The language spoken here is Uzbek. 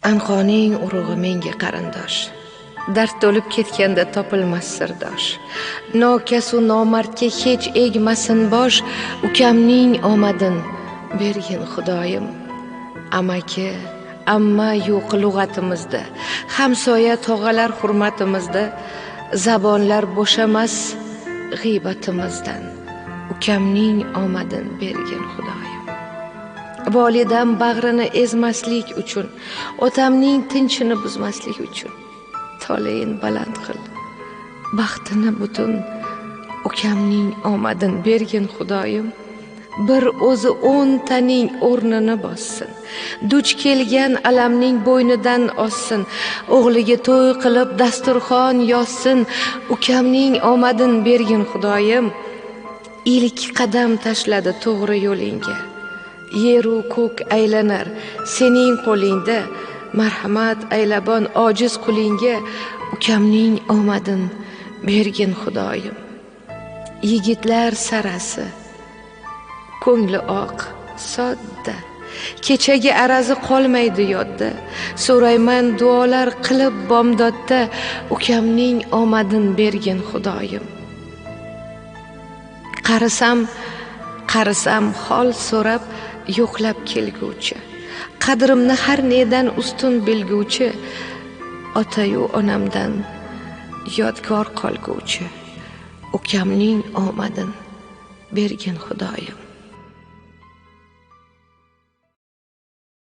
Anqoning urug'i menga qarindosh, dard to'lib ketganda topilmas sirdosh. Nokasu nomardga hech egmasin bosh, ukamning omadin bergin Xudoyim. Amaki, amma yo'q lug'atimizda, hamsoya tog'alar hurmatimizda, zabonlar bo'shamas g'iybatimizdan. Ukamning omadin bergin Xudoyim. Volidam bag'rini ezmaslik uchun, otamning tinchini buzmaslik uchun toleyin baland qil, baxtini butun. Ukamning omadin bergin Xudoyim. Bir o'zi 10 taning o'rnini bossin, duch kelgan alamning bo'ynidan ossin, o'g'liga to'y qilib dasturxon yozsin. Ukamning omadin bergin Xudoyim. Ilk qadam tashladi to'g'ri yo'lingga, yeru ko'k aylanar sening qo'lingda. Marhamat aylabon ojiz qulinga, ukamning omadin bergin Xudoyim. Yigitlar sarasi, ko'ngli oq, sodda, kechagi arazi qolmaydi yodda. So'rayman duolar qilib bomdodda, ukamning omadin bergin Xudoyim. Qarisam hol so'rab yo'qlab kelguvchi, qadrimni har nedan ustun bilguvchi, otayu onamdan yodgor qolguvchi, ukamning omadin bergin Xudoyim.